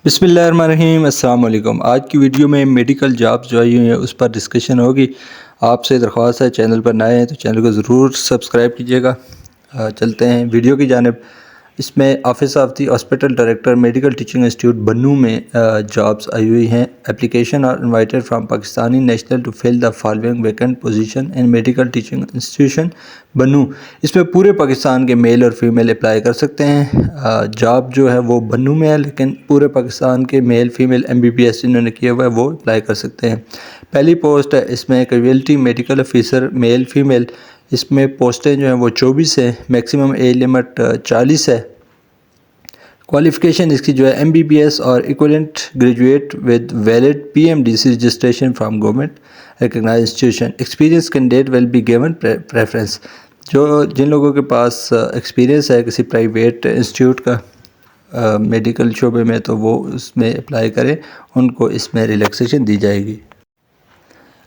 بسم اللہ الرحمن الرحیم۔ السلام علیکم۔ آج کی ویڈیو میں میڈیکل جابز جو آئی ہوئی ہیں اس پر ڈسکشن ہوگی۔ آپ سے درخواست ہے چینل پر نئے ہیں تو چینل کو ضرور سبسکرائب کیجیے گا۔ چلتے ہیں ویڈیو کی جانب۔ اس میں office of the hospital director medical teaching institute Bannu میں جابز آئی ہوئی ہیں۔ Application are invited from Pakistani national to fill the following vacant position in medical teaching institution Bannu. اس میں پورے پاکستان کے میل اور فیمیل اپلائی کر سکتے ہیں۔ جاب جو ہے وہ بنوں میں ہے، لیکن پورے پاکستان کے میل فیمیل MBBS جنہوں نے کیا ہوا ہے وہ اپلائی کر سکتے ہیں۔ پہلی پوسٹ ہے اس میں casualty medical officer male female. اس میں پوسٹیں جو ہیں وہ 24 ہیں۔ میکسیمم ایج لمٹ 40 ہے۔ کوالیفیکیشن اس کی جو ہے MBBS اور equivalent graduate with valid PMDC registration from government recognised institution. Experience candidate will be given preference. جن لوگوں کے پاس ایکسپیرینس ہے کسی پرائیویٹ انسٹیٹیوٹ کا میڈیکل شعبے میں تو وہ اس میں اپلائی کریں، ان کو اس میں ریلیکسیشن دی جائے گی۔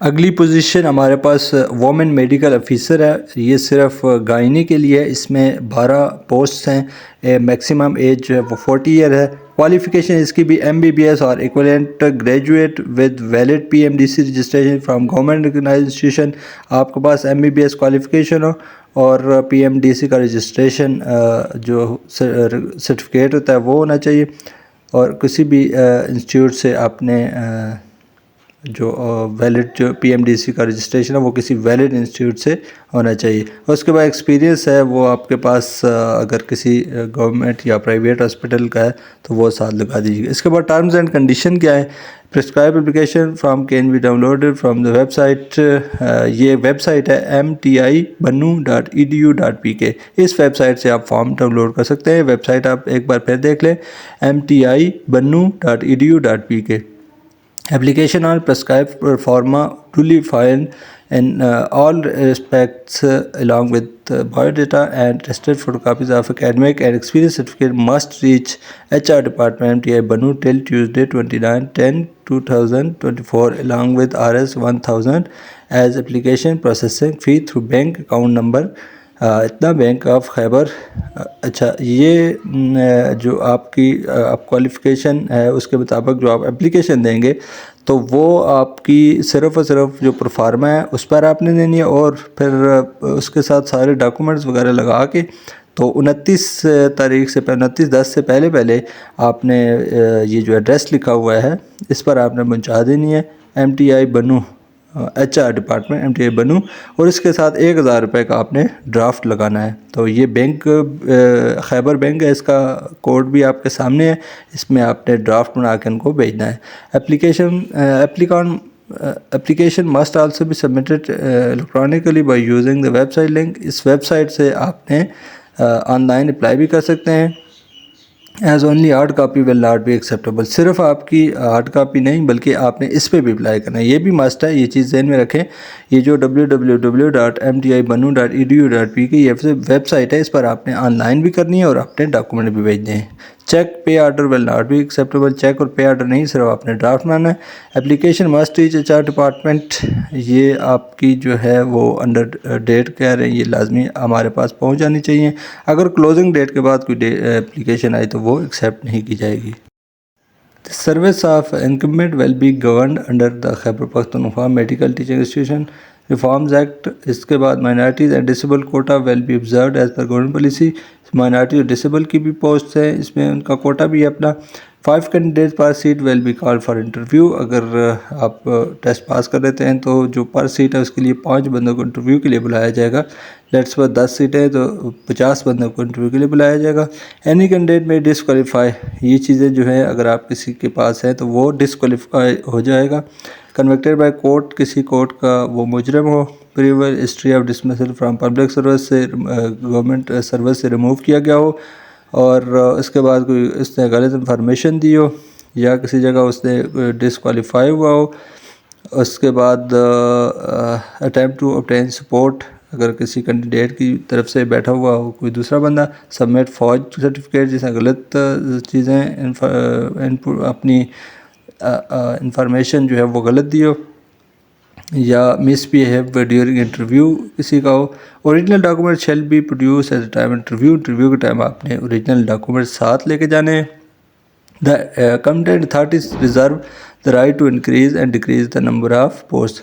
اگلی پوزیشن ہمارے پاس وومن میڈیکل آفیسر ہے۔ یہ صرف گائنی کے لیے ہے۔ اس میں 12 پوسٹس ہیں۔ میکسیمم ایج جو ہے وہ 40 ایئر ہے۔ کوالیفیکیشن اس کی بھی MBBS اور equivalent graduate with valid PMDC registration from government recognised institution. آپ کے پاس MBBS کوالیفیکیشن ہو اور PMDC کا رجسٹریشن جو سرٹیفکیٹ ہوتا ہے وہ ہونا چاہیے، اور کسی بھی انسٹیٹیوٹ سے آپ نے جو ویلڈ جو PMDC کا رجسٹریشن ہے وہ کسی ویلڈ انسٹیٹیوٹ سے ہونا چاہیے۔ اور اس کے بعد ایکسپیرینس ہے وہ آپ کے پاس اگر کسی گورنمنٹ یا پرائیویٹ ہاسپٹل کا ہے تو وہ ساتھ لگا دیجیے گا۔ اس کے بعد ٹرمز اینڈ کنڈیشن کیا ہے؟ Prescribe application from can be downloaded from the website. یہ ویب سائٹ ہے mti.banu.edu.pk۔ اس ویب سائٹ سے آپ فارم ڈاؤن لوڈ کر سکتے ہیں۔ ویب سائٹ آپ ایک بار پھر دیکھ لیں، mti.banu.edu.pk۔ Application on prescribed proforma duly filed in all respects along with biodata and attested photocopies of academic and experience certificate must reach HR Department MTI Banu till Tuesday 29/10/2024 along with RS 1000 as application processing fee through bank account number اتنا bank of خیبر۔ اچھا، یہ جو آپ کی qualification ہے اس کے مطابق جو آپ اپلیکیشن دیں گے تو وہ آپ کی صرف اور صرف جو پروفارما ہے اس پر آپ نے دینی ہے، اور پھر اس کے ساتھ سارے ڈاکومنٹس وغیرہ لگا کے تو 29/10 سے پہلے آپ نے یہ جو ایڈریس لکھا ہوا ہے اس پر آپ نے پہنچا دینی ہے، MTI بنو HR ڈپارٹمنٹ MTI بنو، اور اس کے ساتھ 1000 روپے کا آپ نے ڈرافٹ لگانا ہے۔ تو یہ بینک خیبر بینک ہے، اس کا کوڈ بھی آپ کے سامنے ہے۔ اس میں آپ نے ڈرافٹ بنا کے ان کو بھیجنا ہے۔ Application must also be submitted electronically by using the website link۔ اس ویب سائٹ سے آپ نے آن لائن اپلائی بھی کر سکتے ہیں۔ As only hard copy will not be acceptable. صرف آپ کی ہارڈ کاپی نہیں بلکہ آپ نے اس پہ بھی اپلائی کرنا ہے، یہ بھی مسٹ ہے، یہ چیز ذہن میں رکھیں۔ یہ جو www.mtibanu.edu.pk یہ ویب سائٹ ہے، اس پر آپ نے آن لائن بھی کرنی ہے اور اپنے ڈاکومنٹ بھی بھیجنے ہیں۔ Cheque pay order will not be acceptable. Cheque اور پے آرڈر نہیں، صرف آپ نے ڈرافٹ بنانا ہے۔ Application must reach HR department. یہ آپ کی جو ہے وہ انڈر ڈیٹ کہہ رہے ہیں، یہ لازمی ہمارے پاس پہنچ جانی چاہیے۔ اگر کلوزنگ ڈیٹ کے بعد کوئی اپلیکیشن آئی تو وہ ایکسیپٹ نہیں کی جائے گی۔ Service of incumbent will be governed under the Khyber Pakhtunkhwa medical teaching institution reforms act. اس کے بعد minorities and disable quota will be observed as per government policy. Minority اور ڈسیبل کی بھی پوسٹ ہیں، اس میں ان کا کوٹا بھی ہے اپنا۔ 5 candidates پر seat will be call for interview. اگر آپ ٹیسٹ پاس کر لیتے ہیں تو جو پر سیٹ ہے اس کے لیے 5 بندوں کو انٹرویو کے لیے بلایا جائے گا۔ لیٹس پر 10 سیٹیں تو 50 بندوں کو انٹرویو کے لیے بلایا جائے گا۔ اینی کینڈیڈیٹ میں ڈسکوالیفائی، یہ چیزیں جو ہیں اگر آپ کسی کے پاس ہیں تو وہ ڈسکوالیفائی ہو جائے گا۔ کنوکٹیڈ بائی کورٹ، کسی کورٹ کا وہ مجرم ہو۔ Prior history of dismissal from public service, سے گورنمنٹ سروس سے ریموو کیا گیا ہو، اور اس کے بعد کوئی اس نے غلط انفارمیشن دی ہو یا کسی جگہ اس نے ڈسکوالیفائی ہوا ہو۔ اس کے بعد اٹیمپٹ ٹو obtain سپورٹ، اگر کسی کینڈیڈیٹ کی طرف سے بیٹھا ہوا ہو کوئی دوسرا بندہ۔ سبمٹ فوج سرٹیفکیٹ، جس نے غلط چیزیں اپنی انفارمیشن جو ہے وہ غلط دی ہو، یا مس بیہیو ڈیورنگ انٹرویو کسی کا ہو۔ Original document shall be produced at the time interview. Interview کے ٹائم آپ نے اوریجنل ڈاکومنٹ ساتھ لے کے جانے ہیں۔ The competent authorities reserve the right to increase and decrease the number of posts.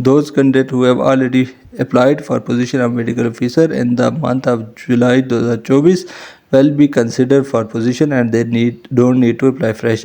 Those candidates who have already applied for position of medical officer in the month of July 2024 will be considered for position and they don't need to apply fresh.